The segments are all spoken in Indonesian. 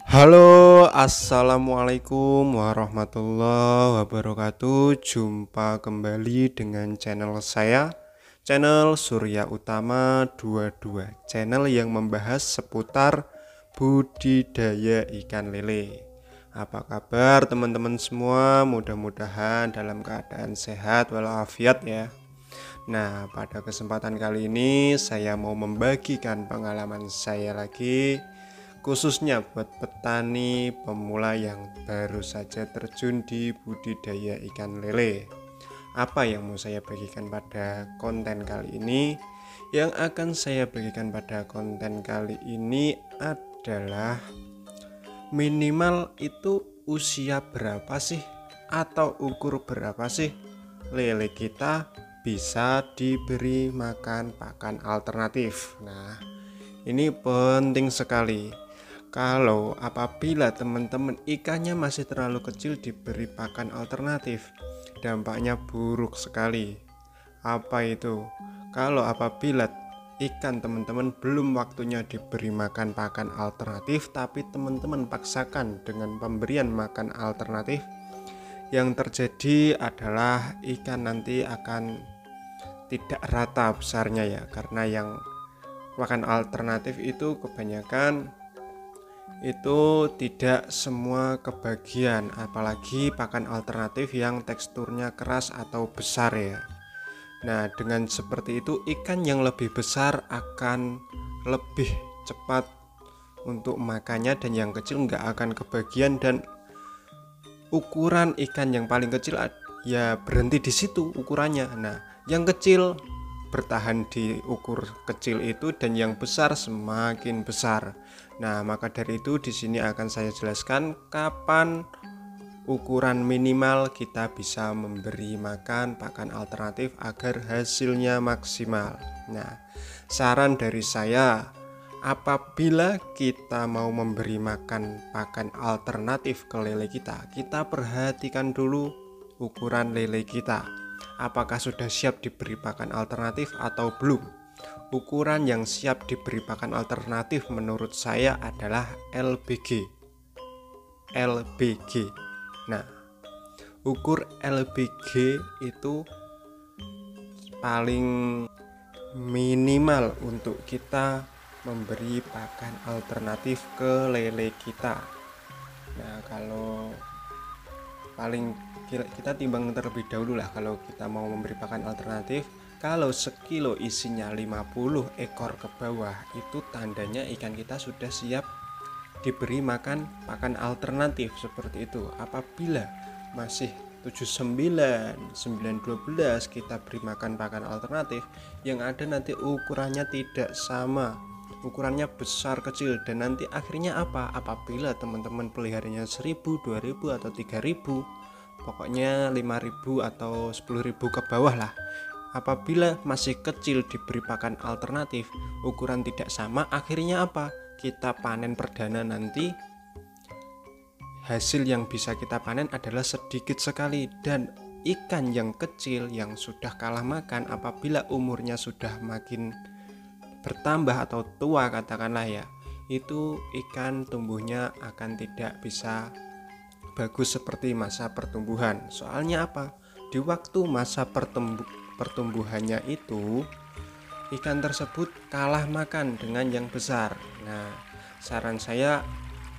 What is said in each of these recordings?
Halo, assalamualaikum warahmatullahi wabarakatuh. Jumpa kembali dengan channel saya, channel Surya Utama 22, channel yang membahas seputar budidaya ikan lele. Apa kabar teman-teman semua? Mudah-mudahan dalam keadaan sehat walafiat ya. Nah, pada kesempatan kali ini saya mau membagikan pengalaman saya lagi, khususnya buat petani pemula yang baru saja terjun di budidaya ikan lele. Apa yang mau saya bagikan pada konten kali ini? Yang akan saya bagikan pada konten kali ini adalah minimal itu usia berapa sih, atau ukur berapa sih lele kita bisa diberi makan pakan alternatif. Nah, ini penting sekali. Kalau apabila teman-teman ikannya masih terlalu kecil diberi pakan alternatif, dampaknya buruk sekali. Apa itu? Kalau apabila ikan teman-teman belum waktunya diberi makan pakan alternatif, tapi teman-teman paksakan dengan pemberian makan alternatif, yang terjadi adalah ikan nanti akan tidak rata besarnya ya, karena yang pakan alternatif itu kebanyakan itu tidak semua kebagian, apalagi pakan alternatif yang teksturnya keras atau besar ya. Nah, dengan seperti itu ikan yang lebih besar akan lebih cepat untuk makannya, dan yang kecil nggak akan kebagian, dan ukuran ikan yang paling kecil ya berhenti di situ ukurannya. Nah, yang kecil bertahan di ukur kecil itu, dan yang besar semakin besar. Nah, maka dari itu di sini akan saya jelaskan kapan ukuran minimal kita bisa memberi makan pakan alternatif agar hasilnya maksimal. Nah, saran dari saya, apabila kita mau memberi makan pakan alternatif ke lele kita, kita perhatikan dulu ukuran lele kita. Apakah sudah siap diberi pakan alternatif atau belum? Ukuran yang siap diberi pakan alternatif menurut saya adalah LBG. LBG. Nah, ukur LBG itu paling minimal untuk kita memberi pakan alternatif ke lele kita. Nah, kalau paling kita timbang terlebih dahulu lah kalau kita mau memberi pakan alternatif. Kalau sekilo isinya 50 ekor ke bawah, itu tandanya ikan kita sudah siap diberi makan pakan alternatif seperti itu. Apabila masih 79, 912 kita beri makan pakan alternatif, yang ada nanti ukurannya tidak sama, ukurannya besar kecil, dan nanti akhirnya apa? Apabila teman-teman peliharanya 1000, 2000 atau 3000, pokoknya 5000 atau 10.000 ke bawah lah, apabila masih kecil diberi pakan alternatif, ukuran tidak sama, akhirnya apa? Kita panen perdana nanti hasil yang bisa kita panen adalah sedikit sekali. Dan ikan yang kecil yang sudah kalah makan, apabila umurnya sudah makin bertambah atau tua katakanlah ya, itu ikan tumbuhnya akan tidak bisa bagus seperti masa pertumbuhan. Soalnya apa? Di waktu masa pertumbuhannya itu ikan tersebut kalah makan dengan yang besar. Nah, saran saya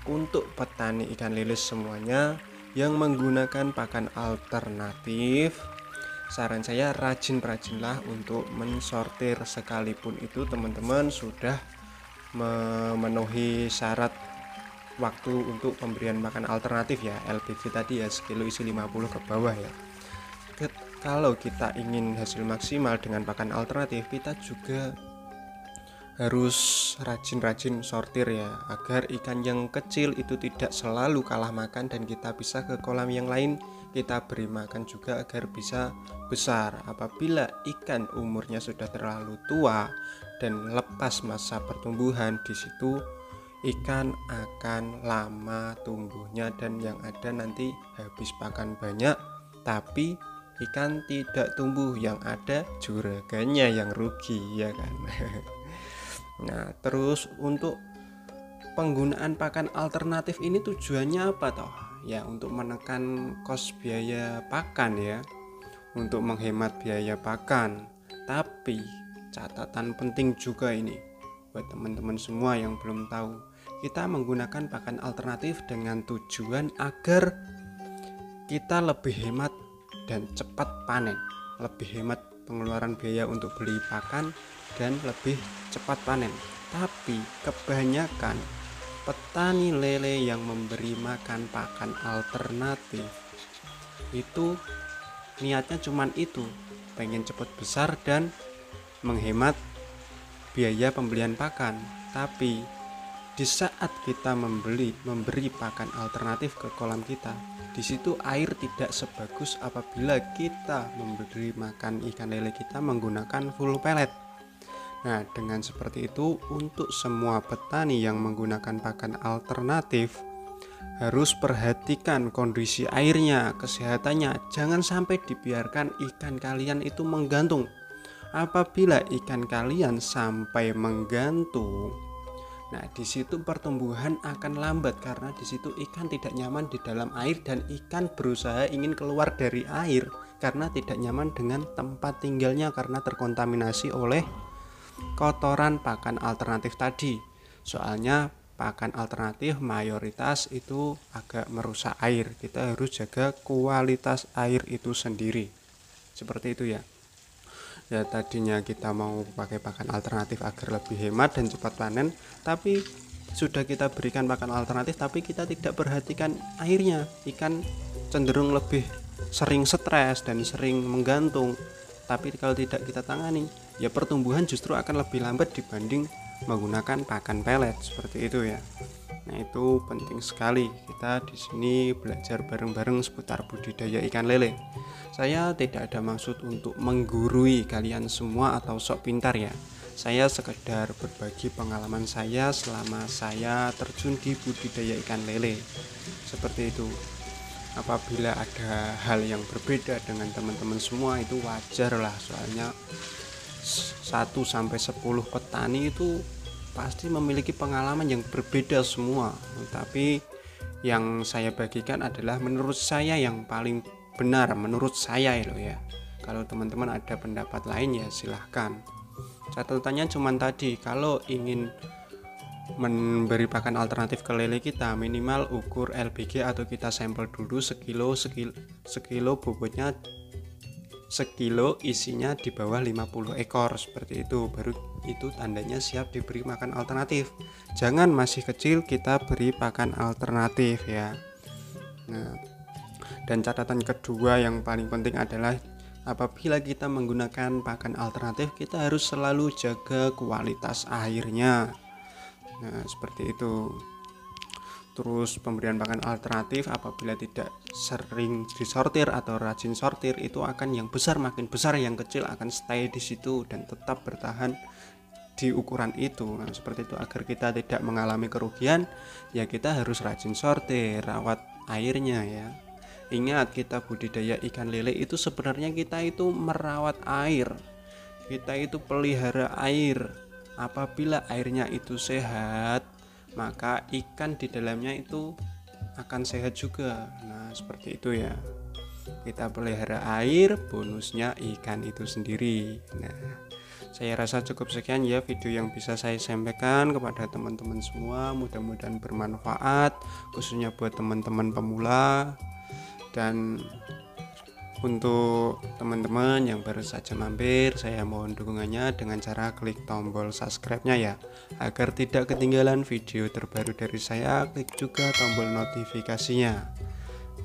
untuk petani ikan lele semuanya yang menggunakan pakan alternatif, saran saya rajin-rajinlah untuk mensortir, sekalipun itu teman-teman sudah memenuhi syarat waktu untuk pemberian makan alternatif ya, LPG tadi ya, sekilo isi 50 ke bawah ya. Kalau kita ingin hasil maksimal dengan pakan alternatif, kita juga harus rajin-rajin sortir ya, agar ikan yang kecil itu tidak selalu kalah makan, dan kita bisa ke kolam yang lain kita beri makan juga agar bisa besar. Apabila ikan umurnya sudah terlalu tua dan lepas masa pertumbuhan, di situ ikan akan lama tumbuhnya, dan yang ada nanti habis pakan banyak tapi ikan tidak tumbuh, yang ada juragannya yang rugi ya kan. Nah, terus untuk penggunaan pakan alternatif ini tujuannya apa toh? Ya untuk menekan kos biaya pakan ya, untuk menghemat biaya pakan. Tapi catatan penting juga ini buat teman-teman semua yang belum tahu. Kita menggunakan pakan alternatif dengan tujuan agar kita lebih hemat dan cepat panen, lebih hemat pengeluaran biaya untuk beli pakan dan lebih cepat panen. Tapi kebanyakan petani lele yang memberi makan pakan alternatif itu niatnya cuman itu, pengen cepat besar dan menghemat biaya pembelian pakan. Tapi di saat kita memberi pakan alternatif ke kolam kita, di situ air tidak sebagus apabila kita memberi makan ikan lele kita menggunakan full pellet. Nah, dengan seperti itu, untuk semua petani yang menggunakan pakan alternatif harus perhatikan kondisi airnya, kesehatannya. Jangan sampai dibiarkan ikan kalian itu menggantung. Apabila ikan kalian sampai menggantung, nah di situ pertumbuhan akan lambat karena di situ ikan tidak nyaman di dalam air dan ikan berusaha ingin keluar dari air karena tidak nyaman dengan tempat tinggalnya karena terkontaminasi oleh kotoran pakan alternatif tadi. Soalnya pakan alternatif mayoritas itu agak merusak air. Kita harus jaga kualitas air itu sendiri. Seperti itu ya. Ya tadinya kita mau pakai pakan alternatif agar lebih hemat dan cepat panen, tapi sudah kita berikan pakan alternatif tapi kita tidak perhatikan airnya. Ikan cenderung lebih sering stres dan sering menggantung. Tapi kalau tidak kita tangani, ya pertumbuhan justru akan lebih lambat dibanding menggunakan pakan pelet seperti itu ya. Nah, itu penting sekali. Kita di sini belajar bareng-bareng seputar budidaya ikan lele. Saya tidak ada maksud untuk menggurui kalian semua atau sok pintar ya. Saya sekedar berbagi pengalaman saya selama saya terjun di budidaya ikan lele. Seperti itu. Apabila ada hal yang berbeda dengan teman-teman semua itu wajar lah, soalnya 1-10 petani itu pasti memiliki pengalaman yang berbeda semua. Tapi yang saya bagikan adalah menurut saya yang paling benar, menurut saya loh ya. Kalau teman-teman ada pendapat lain ya silahkan. Catatannya cuma tadi, kalau ingin memberi pakan alternatif ke lele kita minimal ukur LBG atau kita sampel dulu sekilo bobotnya sekilo, isinya di bawah 50 ekor seperti itu, baru itu tandanya siap diberi makan alternatif. Jangan masih kecil kita beri pakan alternatif ya. Nah, dan catatan kedua yang paling penting adalah apabila kita menggunakan pakan alternatif kita harus selalu jaga kualitas airnya. Nah, seperti itu. Terus pemberian pakan alternatif apabila tidak sering disortir atau rajin sortir itu akan yang besar makin besar, yang kecil akan stay di situ dan tetap bertahan di ukuran itu. Nah, seperti itu agar kita tidak mengalami kerugian ya kita harus rajin sortir, rawat airnya ya. Ingat, kita budidaya ikan lele itu sebenarnya kita itu merawat air. Kita itu pelihara air. Apabila airnya itu sehat, maka ikan di dalamnya itu akan sehat juga. Nah, seperti itu ya. Kita pelihara air, bonusnya ikan itu sendiri. Nah, saya rasa cukup sekian ya video yang bisa saya sampaikan kepada teman-teman semua. Mudah-mudahan bermanfaat, khususnya buat teman-teman pemula. Dan untuk teman-teman yang baru saja mampir, saya mohon dukungannya dengan cara klik tombol subscribe-nya ya, agar tidak ketinggalan video terbaru dari saya. Klik juga tombol notifikasinya.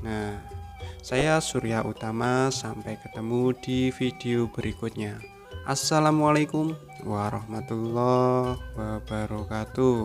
Nah, saya Surya Utama, sampai ketemu di video berikutnya. Assalamualaikum warahmatullahi wabarakatuh.